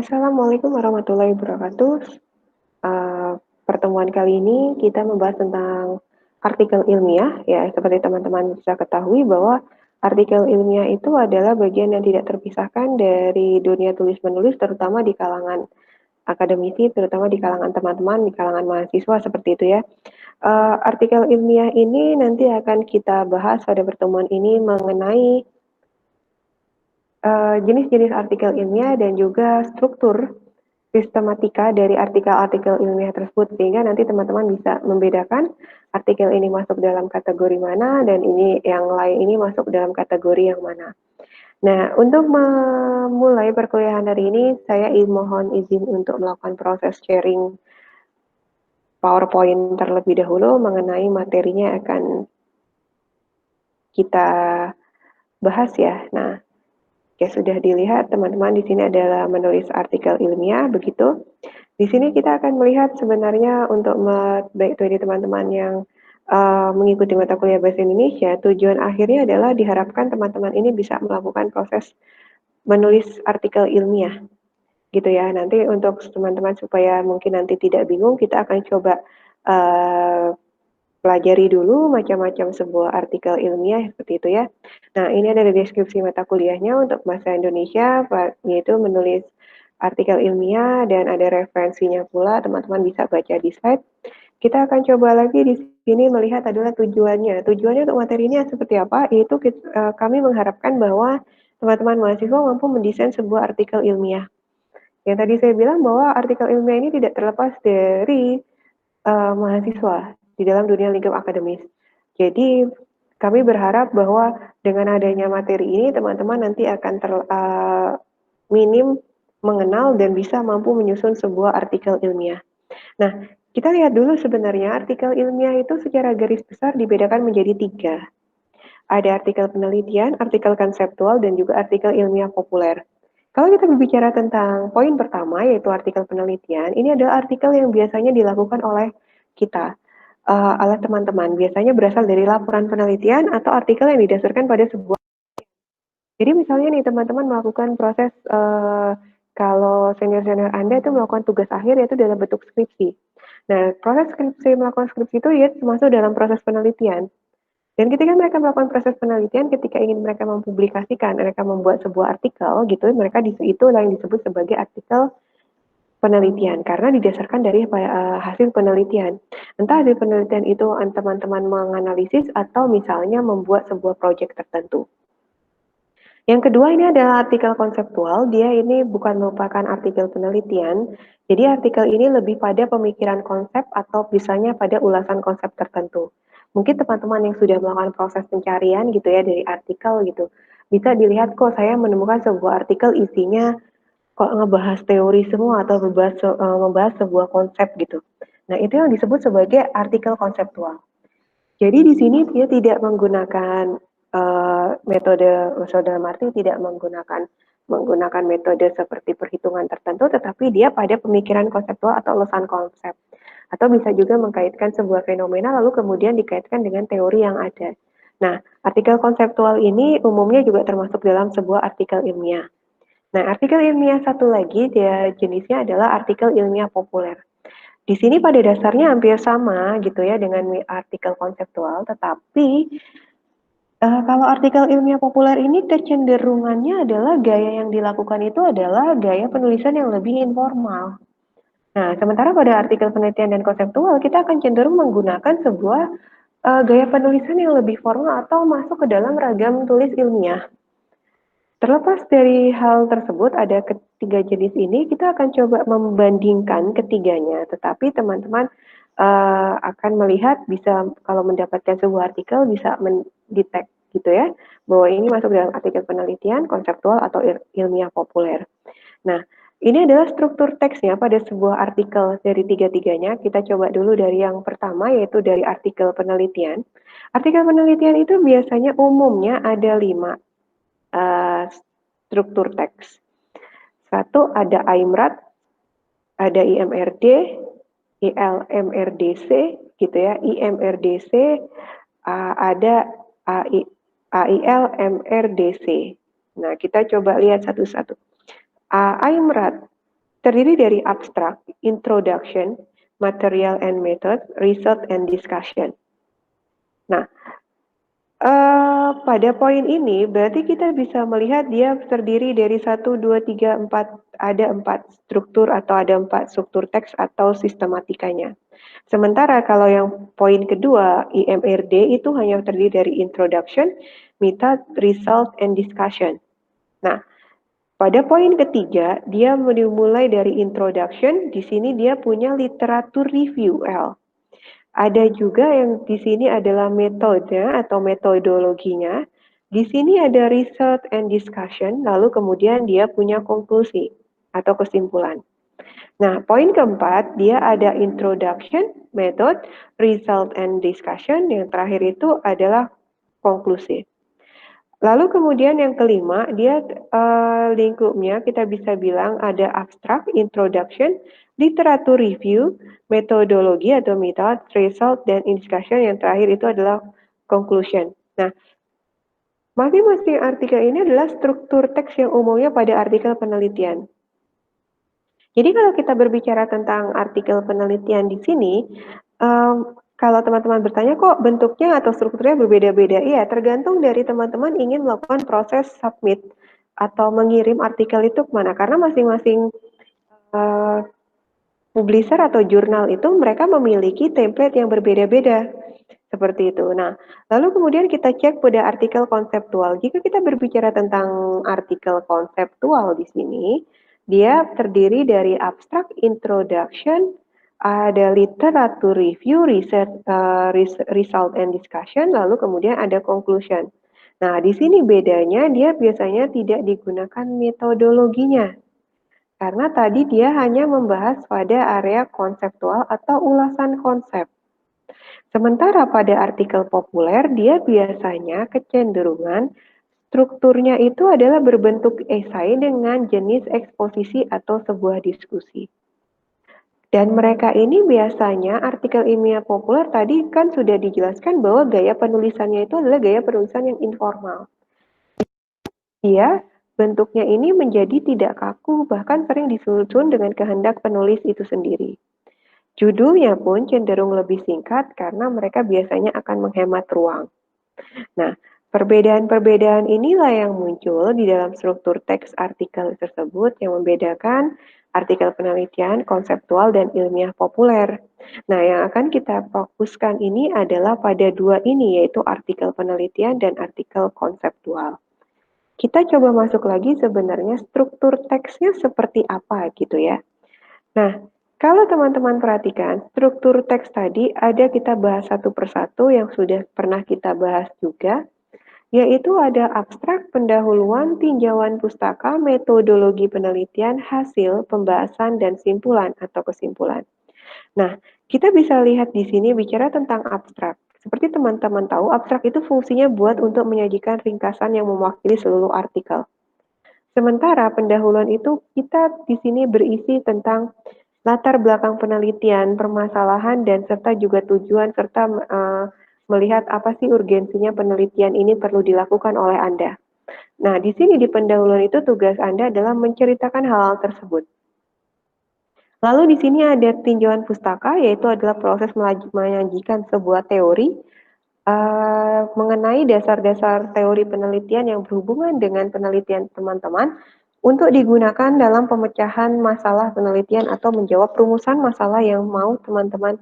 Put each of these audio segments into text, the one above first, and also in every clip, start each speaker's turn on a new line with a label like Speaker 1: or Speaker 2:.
Speaker 1: Assalamualaikum warahmatullahi wabarakatuh. Eee, Pertemuan kali ini kita membahas tentang artikel ilmiah, ya seperti teman-teman bisa ketahui bahwa artikel ilmiah itu adalah bagian yang tidak terpisahkan dari dunia tulis-menulis terutama di kalangan akademisi, terutama di kalangan teman-teman, di kalangan mahasiswa seperti itu ya. Artikel ilmiah ini nanti akan kita bahas pada pertemuan ini mengenai jenis-jenis artikel ilmiah dan juga struktur sistematika dari artikel-artikel ilmiah tersebut sehingga nanti teman-teman bisa membedakan artikel ini masuk dalam kategori mana dan ini yang lain ini masuk dalam kategori yang mana. Nah, untuk memulai perkuliahan hari ini, saya mohon izin untuk melakukan proses sharing PowerPoint terlebih dahulu mengenai materinya akan kita bahas ya. Nah, ya sudah dilihat teman-teman di sini adalah menulis artikel ilmiah begitu. Di sini kita akan melihat sebenarnya untuk baik dari teman-teman yang mengikuti mata kuliah Bahasa Indonesia, tujuan akhirnya adalah diharapkan teman-teman ini bisa melakukan proses menulis artikel ilmiah, gitu ya. Nanti untuk teman-teman supaya mungkin nanti tidak bingung, kita akan coba uh, pelajari dulu macam-macam sebuah artikel ilmiah seperti itu ya. Nah, ini ada deskripsi mata kuliahnya untuk bahasa Indonesia, yaitu menulis artikel ilmiah dan ada referensinya pula, teman-teman bisa baca di slide. Kita akan coba lagi di sini melihat adalah tujuannya. Tujuannya untuk materi ini seperti apa? Yaitu kami mengharapkan bahwa teman-teman mahasiswa mampu mendesain sebuah artikel ilmiah. Yang tadi saya bilang bahwa artikel ilmiah ini tidak terlepas dari mahasiswa di dalam dunia lingkup akademis. Jadi kami berharap bahwa dengan adanya materi ini teman-teman nanti akan minim mengenal dan bisa mampu menyusun sebuah artikel ilmiah. Nah, kita lihat dulu sebenarnya artikel ilmiah itu secara garis besar dibedakan menjadi 3. Ada artikel penelitian, artikel konseptual, dan juga artikel ilmiah populer. Kalau kita berbicara tentang poin pertama, yaitu artikel penelitian, ini adalah artikel yang biasanya dilakukan oleh kita, oleh teman-teman. Biasanya berasal dari laporan penelitian atau artikel yang didasarkan pada sebuah. Jadi misalnya nih teman-teman melakukan proses, kalau senior-senior Anda itu melakukan tugas akhir yaitu dalam bentuk skripsi. Nah, proses skripsi melakukan skripsi itu ya termasuk dalam proses penelitian. Dan ketika mereka melakukan proses penelitian, ketika ingin mereka mempublikasikan, mereka membuat sebuah artikel gitu, mereka itu yang disebut sebagai artikel penelitian karena didasarkan dari hasil penelitian. Entah hasil penelitian itu teman-teman menganalisis atau misalnya membuat sebuah proyek tertentu. Yang kedua ini adalah artikel konseptual, dia ini bukan merupakan artikel penelitian, jadi artikel ini lebih pada pemikiran konsep atau misalnya pada ulasan konsep tertentu. Mungkin teman-teman yang sudah melakukan proses pencarian gitu ya dari artikel gitu, bisa dilihat kok saya menemukan sebuah artikel isinya kok ngebahas teori semua atau membahas sebuah konsep gitu. Nah, itu yang disebut sebagai artikel konseptual. Jadi di sini dia tidak menggunakan metode dalam arti tidak menggunakan metode seperti perhitungan tertentu, tetapi dia pada pemikiran konseptual atau ulasan konsep. Atau bisa juga mengkaitkan sebuah fenomena lalu kemudian dikaitkan dengan teori yang ada. Nah, artikel konseptual ini umumnya juga termasuk dalam sebuah artikel ilmiah. Nah, artikel ilmiah satu lagi dia jenisnya adalah artikel ilmiah populer. Di sini pada dasarnya hampir sama gitu ya dengan artikel konseptual, tetapi kalau artikel ilmiah populer ini kecenderungannya adalah gaya yang dilakukan itu adalah gaya penulisan yang lebih informal. Nah, sementara pada artikel penelitian dan konseptual kita akan cenderung menggunakan sebuah gaya penulisan yang lebih formal atau masuk ke dalam ragam tulis ilmiah. Terlepas dari hal tersebut, ada ketiga jenis ini, kita akan coba membandingkan ketiganya, tetapi teman-teman akan melihat bisa kalau mendapatkan sebuah artikel bisa mendetek gitu ya, bahwa ini masuk dalam artikel penelitian, konseptual, atau ilmiah populer. Nah, ini adalah struktur teksnya pada sebuah artikel dari tiga-tiganya. Kita coba dulu dari yang pertama, yaitu dari artikel penelitian. Artikel penelitian itu biasanya umumnya ada 5 struktur teks. Satu ada AIMRAD, ada IMRD, ILMRDC gitu ya, IMRDC, ada AILMRDC. Nah, kita coba lihat satu-satu. AIMRAD terdiri dari abstract, introduction, material and method, result and discussion. Nah, pada poin ini berarti kita bisa melihat dia terdiri dari 1, 2, 3, 4, ada 4 struktur atau ada 4 struktur teks atau sistematikanya. Sementara kalau yang poin kedua, IMRD itu hanya terdiri dari introduction, method, result, and discussion. Nah, pada poin ketiga, dia dimulai dari introduction, di sini dia punya literatur review, L. Ada juga yang di sini adalah metode atau metodologinya. Di sini ada research and discussion, lalu kemudian dia punya konklusi atau kesimpulan. Nah, poin keempat, dia ada introduction, method, result and discussion. Yang terakhir itu adalah konklusi. Lalu kemudian yang kelima, dia lingkupnya kita bisa bilang ada abstract, introduction, literatur review, metodologi atau method, result, dan discussion. Yang terakhir itu adalah conclusion. Nah, masing-masing artikel ini adalah struktur teks yang umumnya pada artikel penelitian. Jadi kalau kita berbicara tentang artikel penelitian di sini, kalau teman-teman bertanya kok bentuknya atau strukturnya berbeda-beda, iya tergantung dari teman-teman ingin melakukan proses submit atau mengirim artikel itu kemana, karena masing-masing publisher atau jurnal itu mereka memiliki template yang berbeda-beda. Seperti itu. Nah, lalu kemudian kita cek pada artikel konseptual. Jika kita berbicara tentang artikel konseptual di sini, dia terdiri dari abstract, introduction, ada literatur review, result and discussion, lalu kemudian ada conclusion. Nah, di sini bedanya dia biasanya tidak digunakan metodologinya. Karena tadi dia hanya membahas pada area konseptual atau ulasan konsep. Sementara pada artikel populer, dia biasanya kecenderungan strukturnya itu adalah berbentuk esai dengan jenis eksposisi atau sebuah diskusi. Dan mereka ini biasanya artikel ilmiah populer tadi kan sudah dijelaskan bahwa gaya penulisannya itu adalah gaya penulisan yang informal. Dia bentuknya ini menjadi tidak kaku, bahkan sering disusun dengan kehendak penulis itu sendiri. Judulnya pun cenderung lebih singkat karena mereka biasanya akan menghemat ruang. Nah, perbedaan-perbedaan inilah yang muncul di dalam struktur teks artikel tersebut yang membedakan artikel penelitian, konseptual, dan ilmiah populer. Nah, yang akan kita fokuskan ini adalah pada dua ini, yaitu artikel penelitian dan artikel konseptual. Kita coba masuk lagi sebenarnya struktur teksnya seperti apa gitu ya. Nah, kalau teman-teman perhatikan, struktur teks tadi ada kita bahas satu persatu yang sudah pernah kita bahas juga, yaitu ada abstrak, pendahuluan, tinjauan pustaka, metodologi penelitian, hasil, pembahasan, dan simpulan atau kesimpulan. Nah, kita bisa lihat di sini bicara tentang abstrak. Seperti teman-teman tahu, abstrak itu fungsinya buat untuk menyajikan ringkasan yang mewakili seluruh artikel. Sementara pendahuluan itu kita di sini berisi tentang latar belakang penelitian, permasalahan, dan serta juga tujuan, serta melihat apa sih urgensinya penelitian ini perlu dilakukan oleh Anda. Nah, di sini di pendahuluan itu tugas Anda adalah menceritakan hal-hal tersebut. Lalu di sini ada tinjauan pustaka, yaitu adalah proses menyajikan sebuah teori mengenai dasar-dasar teori penelitian yang berhubungan dengan penelitian teman-teman untuk digunakan dalam pemecahan masalah penelitian atau menjawab rumusan masalah yang mau teman-teman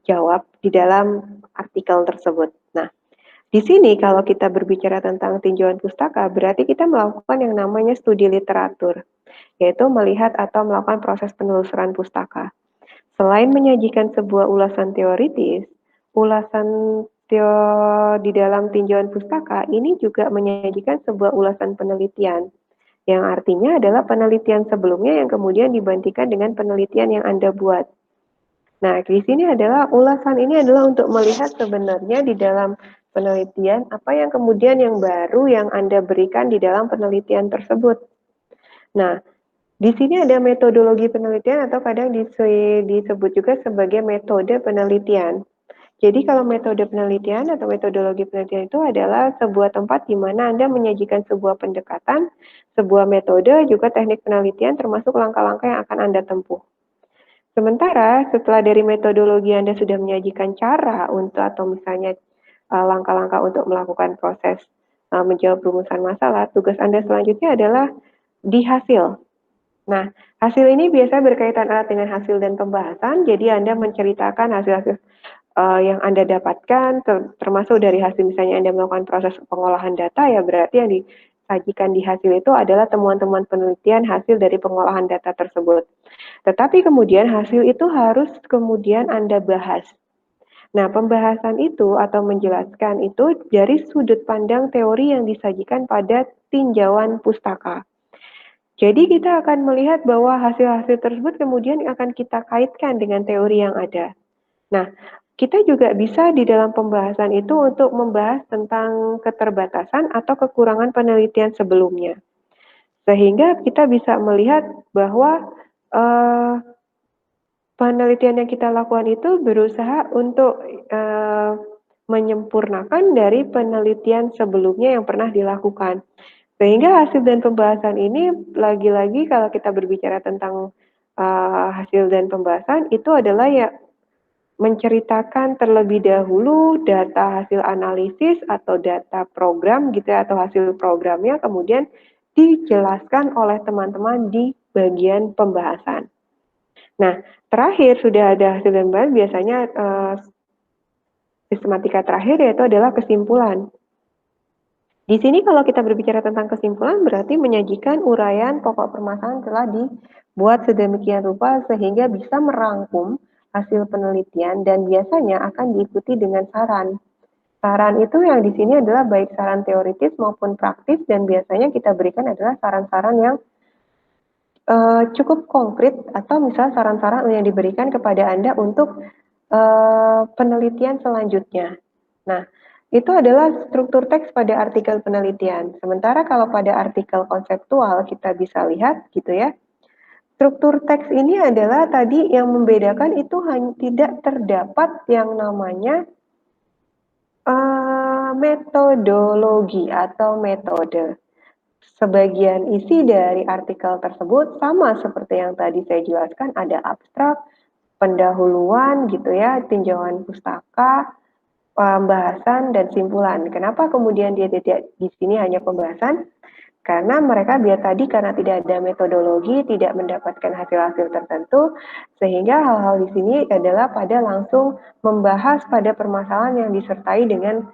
Speaker 1: jawab di dalam artikel tersebut. Nah, di sini kalau kita berbicara tentang tinjauan pustaka, berarti kita melakukan yang namanya studi literatur, yaitu melihat atau melakukan proses penelusuran pustaka. Selain menyajikan sebuah ulasan teoritis, ulasan di dalam tinjauan pustaka ini juga menyajikan sebuah ulasan penelitian, yang artinya adalah penelitian sebelumnya yang kemudian dibandingkan dengan penelitian yang Anda buat. Nah, di sini adalah ulasan ini adalah untuk melihat sebenarnya di dalam penelitian apa yang kemudian yang baru yang Anda berikan di dalam penelitian tersebut. Nah, di sini ada metodologi penelitian atau kadang disebut juga sebagai metode penelitian. Jadi kalau metode penelitian atau metodologi penelitian itu adalah sebuah tempat di mana Anda menyajikan sebuah pendekatan, sebuah metode, juga teknik penelitian termasuk langkah-langkah yang akan Anda tempuh. Sementara setelah dari metodologi Anda sudah menyajikan cara untuk atau misalnya langkah-langkah untuk melakukan proses menjawab rumusan masalah, tugas Anda selanjutnya adalah di hasil. Nah, hasil ini biasa berkaitan erat dengan hasil dan pembahasan, jadi Anda menceritakan hasil-hasil yang Anda dapatkan, termasuk dari hasil misalnya Anda melakukan proses pengolahan data, ya berarti yang disajikan di hasil itu adalah temuan-temuan penelitian hasil dari pengolahan data tersebut. Tetapi kemudian hasil itu harus kemudian Anda bahas. Nah, pembahasan itu atau menjelaskan itu dari sudut pandang teori yang disajikan pada tinjauan pustaka. Jadi kita akan melihat bahwa hasil-hasil tersebut kemudian akan kita kaitkan dengan teori yang ada. Nah, kita juga bisa di dalam pembahasan itu untuk membahas tentang keterbatasan atau kekurangan penelitian sebelumnya. Sehingga kita bisa melihat bahwa penelitian yang kita lakukan itu berusaha untuk menyempurnakan dari penelitian sebelumnya yang pernah dilakukan. Sehingga hasil dan pembahasan ini lagi-lagi kalau kita berbicara tentang hasil dan pembahasan itu adalah ya menceritakan terlebih dahulu data hasil analisis atau data program gitu ya, atau hasil programnya kemudian dijelaskan oleh teman-teman di bagian pembahasan. Nah, terakhir sudah ada hasil dan pembahasan biasanya sistematika terakhir yaitu adalah kesimpulan. Di sini kalau kita berbicara tentang kesimpulan berarti menyajikan uraian pokok permasalahan telah dibuat sedemikian rupa sehingga bisa merangkum hasil penelitian dan biasanya akan diikuti dengan saran. Saran itu yang di sini adalah baik saran teoritis maupun praktis dan biasanya kita berikan adalah saran-saran yang cukup konkret atau misal saran-saran yang diberikan kepada Anda untuk penelitian selanjutnya. Nah, itu adalah struktur teks pada artikel penelitian. Sementara kalau pada artikel konseptual kita bisa lihat gitu ya. Struktur teks ini adalah tadi yang membedakan itu hanya tidak terdapat yang namanya metodologi atau metode. Sebagian isi dari artikel tersebut sama seperti yang tadi saya jelaskan, ada abstrak, pendahuluan gitu ya, tinjauan pustaka, pembahasan dan simpulan. Kenapa kemudian dia tidak di sini hanya pembahasan? Karena mereka karena tidak ada metodologi, tidak mendapatkan hasil-hasil tertentu, sehingga hal-hal di sini adalah pada langsung membahas pada permasalahan yang disertai dengan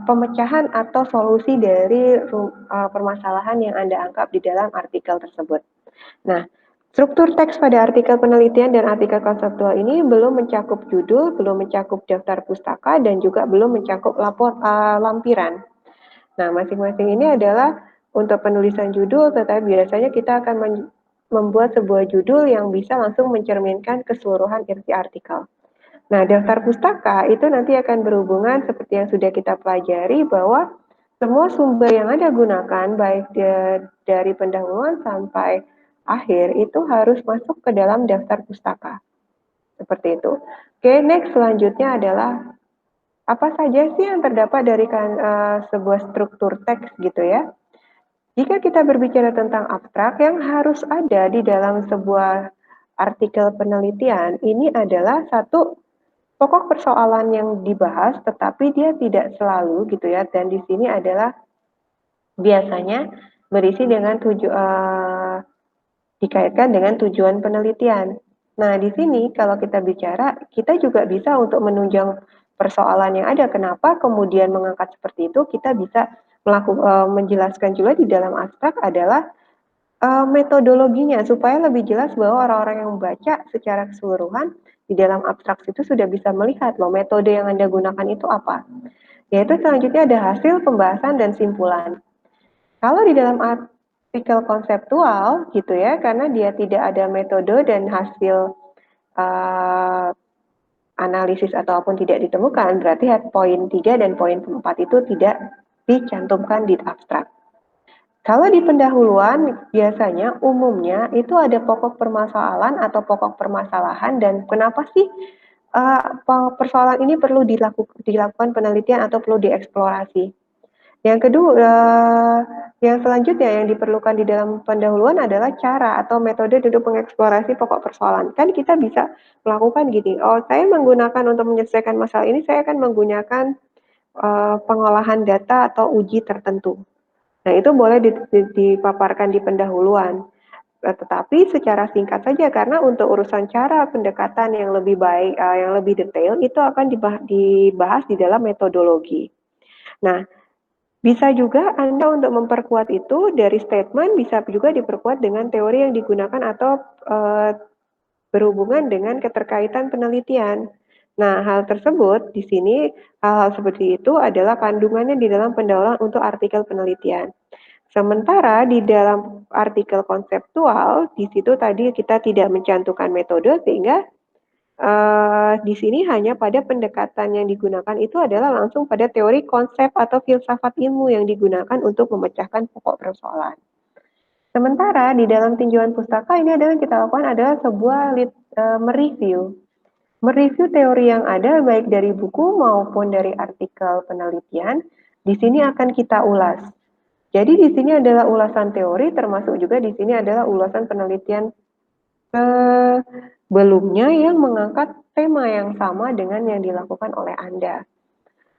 Speaker 1: pemecahan atau solusi dari permasalahan yang Anda anggap di dalam artikel tersebut. Nah, struktur teks pada artikel penelitian dan artikel konseptual ini belum mencakup judul, belum mencakup daftar pustaka, dan juga belum mencakup lampiran. Nah, masing-masing ini adalah untuk penulisan judul, tetapi biasanya kita akan membuat sebuah judul yang bisa langsung mencerminkan keseluruhan isi artikel. Nah, daftar pustaka itu nanti akan berhubungan seperti yang sudah kita pelajari bahwa semua sumber yang Anda gunakan, baik dari pendahuluan sampai akhir, itu harus masuk ke dalam daftar pustaka. Seperti itu. Oke, next selanjutnya adalah apa saja sih yang terdapat dari sebuah struktur teks gitu ya. Jika kita berbicara tentang abstrak, yang harus ada di dalam sebuah artikel penelitian, ini adalah satu pokok persoalan yang dibahas, tetapi dia tidak selalu gitu ya, dan di sini adalah biasanya berisi dengan dikaitkan dengan tujuan penelitian. Nah, di sini kalau kita bicara, kita juga bisa untuk menunjang persoalan yang ada. Kenapa kemudian mengangkat seperti itu? Kita bisa menjelaskan juga di dalam abstrak adalah metodologinya supaya lebih jelas bahwa orang-orang yang membaca secara keseluruhan di dalam abstrak itu sudah bisa melihat loh metode yang Anda gunakan itu apa. Yaitu selanjutnya ada hasil, pembahasan, dan simpulan. Kalau di dalam artikel konseptual gitu ya, karena dia tidak ada metode dan hasil analisis ataupun tidak ditemukan, berarti poin 3 dan poin 4 itu tidak dicantumkan di abstrak. Kalau di pendahuluan, biasanya umumnya itu ada pokok permasalahan atau pokok permasalahan dan kenapa sih persoalan ini perlu dilakukan penelitian atau perlu dieksplorasi. Yang kedua, yang selanjutnya yang diperlukan di dalam pendahuluan adalah cara atau metode untuk mengeksplorasi pokok persoalan. Kan kita bisa melakukan gini, oh saya menggunakan untuk menyelesaikan masalah ini, saya akan menggunakan pengolahan data atau uji tertentu. Nah itu boleh dipaparkan di pendahuluan. Tetapi secara singkat saja karena untuk urusan cara pendekatan yang lebih baik, yang lebih detail itu akan dibahas di dalam metodologi. Nah, bisa juga Anda untuk memperkuat itu dari statement bisa juga diperkuat dengan teori yang digunakan atau berhubungan dengan keterkaitan penelitian. Nah, hal tersebut di sini hal-hal seperti itu adalah kandungannya di dalam pendahuluan untuk artikel penelitian. Sementara di dalam artikel konseptual, di situ tadi kita tidak mencantumkan metode sehingga di sini hanya pada pendekatan yang digunakan itu adalah langsung pada teori konsep atau filsafat ilmu yang digunakan untuk memecahkan pokok persoalan. Sementara di dalam tinjauan pustaka ini adalah yang kita lakukan adalah sebuah mereview. Mereview teori yang ada baik dari buku maupun dari artikel penelitian, di sini akan kita ulas. Jadi di sini adalah ulasan teori termasuk juga di sini adalah ulasan penelitian sebelumnya yang mengangkat tema yang sama dengan yang dilakukan oleh Anda.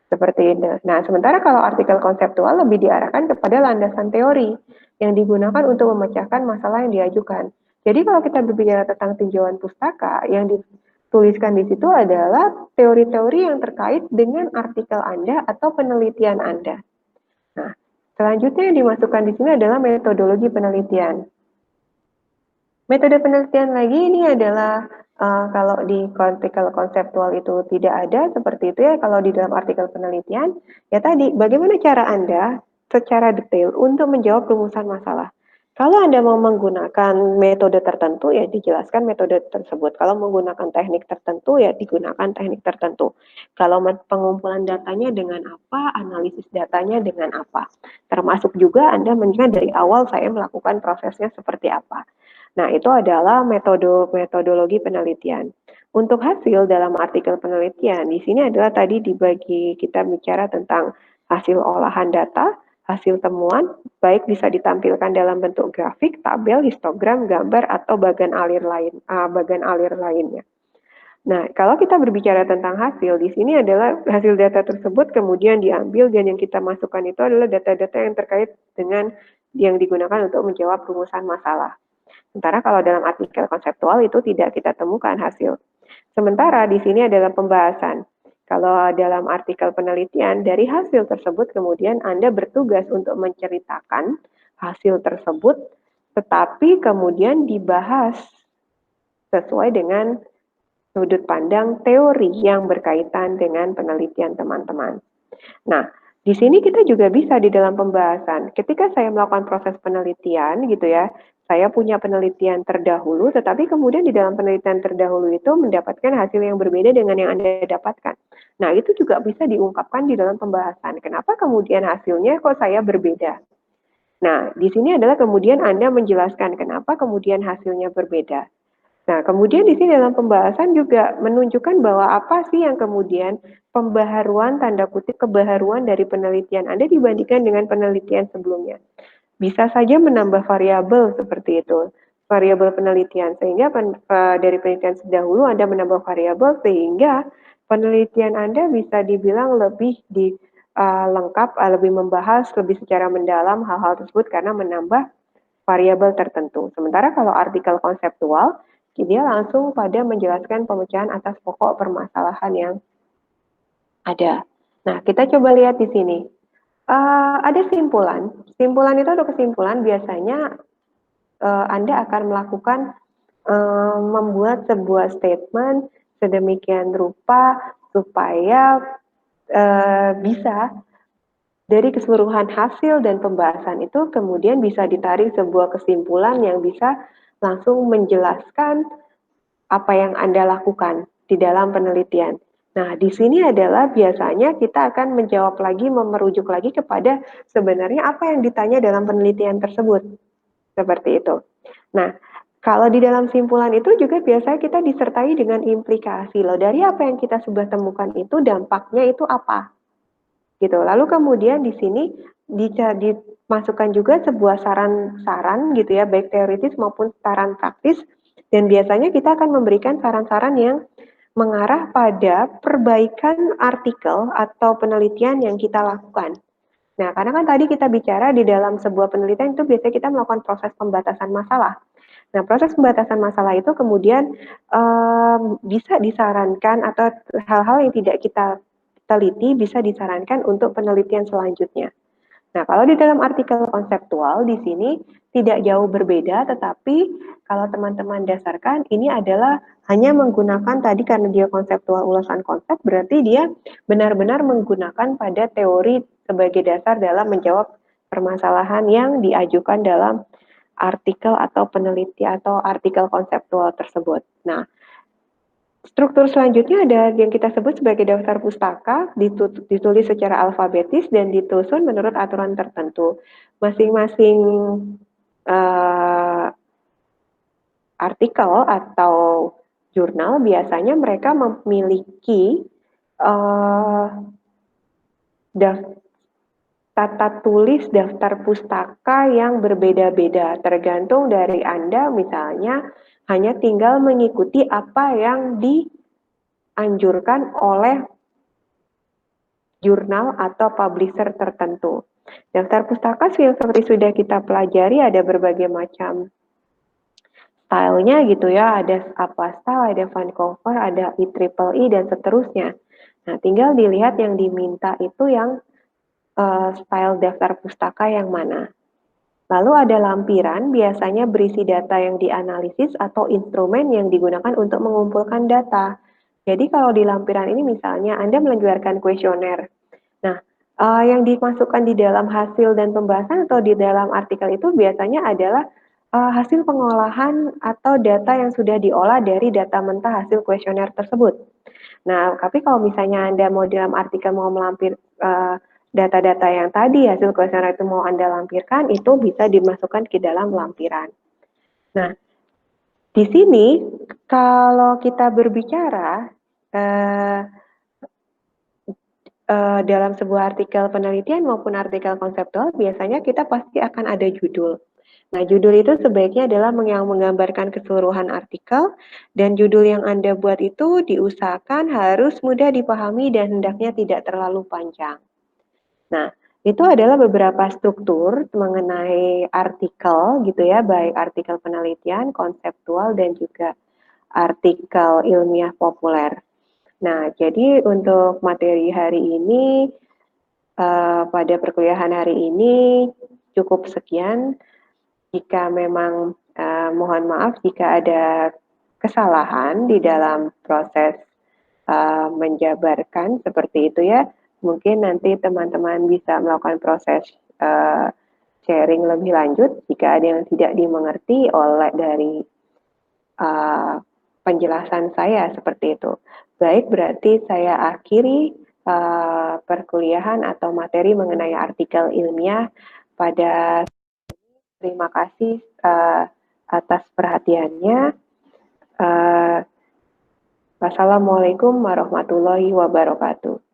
Speaker 1: Seperti itu. Nah, sementara kalau artikel konseptual lebih diarahkan kepada landasan teori yang digunakan untuk memecahkan masalah yang diajukan. Jadi kalau kita berbicara tentang tinjauan pustaka, yang dituliskan di situ adalah teori-teori yang terkait dengan artikel Anda atau penelitian Anda. Nah, selanjutnya yang dimasukkan di sini adalah metodologi penelitian. Metode penelitian lagi ini adalah kalau di artikel konseptual itu tidak ada seperti itu ya, kalau di dalam artikel penelitian, ya tadi bagaimana cara Anda secara detail untuk menjawab rumusan masalah. Kalau Anda mau menggunakan metode tertentu, ya dijelaskan metode tersebut. Kalau menggunakan teknik tertentu, ya digunakan teknik tertentu. Kalau pengumpulan datanya dengan apa, analisis datanya dengan apa. Termasuk juga Anda mengingat dari awal saya melakukan prosesnya seperti apa. Nah, itu adalah metodologi penelitian. Untuk hasil dalam artikel penelitian, di sini adalah tadi dibagi kita bicara tentang hasil olahan data, hasil temuan, baik bisa ditampilkan dalam bentuk grafik, tabel, histogram, gambar, atau bagan alir lainnya. Nah, kalau kita berbicara tentang hasil, di sini adalah hasil data tersebut kemudian diambil dan yang kita masukkan itu adalah data-data yang terkait dengan yang digunakan untuk menjawab rumusan masalah. Sementara kalau dalam artikel konseptual itu tidak kita temukan hasil. Sementara di sini adalah pembahasan. Kalau dalam artikel penelitian, dari hasil tersebut kemudian Anda bertugas untuk menceritakan hasil tersebut, tetapi kemudian dibahas sesuai dengan sudut pandang teori yang berkaitan dengan penelitian teman-teman. Nah, di sini kita juga bisa di dalam pembahasan. Ketika saya melakukan proses penelitian gitu ya, saya punya penelitian terdahulu, tetapi kemudian di dalam penelitian terdahulu itu mendapatkan hasil yang berbeda dengan yang Anda dapatkan. Nah, itu juga bisa diungkapkan di dalam pembahasan. Kenapa kemudian hasilnya kok saya berbeda? Nah, di sini adalah kemudian Anda menjelaskan kenapa kemudian hasilnya berbeda. Nah, kemudian di sini dalam pembahasan juga menunjukkan bahwa apa sih yang kemudian pembaharuan, tanda kutip kebaharuan dari penelitian Anda dibandingkan dengan penelitian sebelumnya. Bisa saja menambah variabel seperti itu, variabel penelitian, sehingga dari penelitian terdahulu Anda menambah variabel sehingga penelitian Anda bisa dibilang lebih lengkap, lebih membahas, lebih secara mendalam hal-hal tersebut karena menambah variabel tertentu. Sementara kalau artikel konseptual, dia langsung pada menjelaskan pemecahan atas pokok permasalahan yang ada. Nah, kita coba lihat di sini. Ada simpulan. Simpulan itu ada kesimpulan biasanya Anda akan melakukan membuat sebuah statement sedemikian rupa supaya bisa dari keseluruhan hasil dan pembahasan itu kemudian bisa ditarik sebuah kesimpulan yang bisa langsung menjelaskan apa yang Anda lakukan di dalam penelitian. Nah, di sini adalah biasanya kita akan menjawab lagi, merujuk lagi kepada sebenarnya apa yang ditanya dalam penelitian tersebut. Seperti itu. Nah, Kalau di dalam simpulan itu juga biasanya kita disertai dengan implikasi loh. Dari apa yang kita sudah temukan itu dampaknya itu apa? Gitu. Lalu kemudian di sini dimasukkan juga sebuah saran-saran gitu ya, baik teoritis maupun saran praktis. Dan biasanya kita akan memberikan saran-saran yang mengarah pada perbaikan artikel atau penelitian yang kita lakukan. Nah, karena kan tadi kita bicara di dalam sebuah penelitian itu biasanya kita melakukan proses pembatasan masalah. Nah, proses pembatasan masalah itu kemudian bisa disarankan atau hal-hal yang tidak kita teliti bisa disarankan untuk penelitian selanjutnya. Nah, kalau di dalam artikel konseptual di sini tidak jauh berbeda, tetapi kalau teman-teman dasarkan ini adalah hanya menggunakan tadi karena dia konseptual ulasan konsep, berarti dia benar-benar menggunakan pada teori sebagai dasar dalam menjawab permasalahan yang diajukan dalam artikel atau peneliti atau artikel konseptual tersebut. Nah, struktur selanjutnya ada yang kita sebut sebagai daftar pustaka, ditulis secara alfabetis dan disusun menurut aturan tertentu. Masing-masing uh, artikel atau jurnal biasanya mereka memiliki uh, tata tulis daftar pustaka yang berbeda-beda, tergantung dari Anda misalnya hanya tinggal mengikuti apa yang dianjurkan oleh jurnal atau publisher tertentu. Daftar pustaka seperti sudah kita pelajari ada berbagai macam stylenya gitu ya, ada apa style, ada Vancouver, ada IEEE dan seterusnya. Nah, tinggal dilihat yang diminta itu yang style daftar pustaka yang mana. Lalu ada lampiran, biasanya berisi data yang dianalisis atau instrumen yang digunakan untuk mengumpulkan data. Jadi kalau di lampiran ini misalnya Anda melanjutkan kuesioner. Nah, yang dimasukkan di dalam hasil dan pembahasan atau di dalam artikel itu biasanya adalah hasil pengolahan atau data yang sudah diolah dari data mentah hasil kuesioner tersebut. Nah, tapi kalau misalnya Anda mau dalam artikel mau melampir data-data yang tadi hasil kuesioner itu mau Anda lampirkan, itu bisa dimasukkan ke dalam lampiran. Nah, di sini kalau kita berbicara dalam sebuah artikel penelitian maupun artikel konseptual, biasanya kita pasti akan ada judul. Nah, judul itu sebaiknya adalah yang menggambarkan keseluruhan artikel, dan judul yang Anda buat itu diusahakan harus mudah dipahami dan hendaknya tidak terlalu panjang. Nah, itu adalah beberapa struktur mengenai artikel gitu ya, baik artikel penelitian, konseptual, dan juga artikel ilmiah populer. Nah, jadi untuk materi hari ini, pada perkuliahan hari ini cukup sekian. Jika memang mohon maaf jika ada kesalahan di dalam proses menjabarkan seperti itu ya. Mungkin nanti teman-teman bisa melakukan proses sharing lebih lanjut jika ada yang tidak dimengerti oleh dari penjelasan saya seperti itu. Baik, berarti saya akhiri perkuliahan atau materi mengenai artikel ilmiah pada terima kasih atas perhatiannya. Wassalamualaikum warahmatullahi wabarakatuh.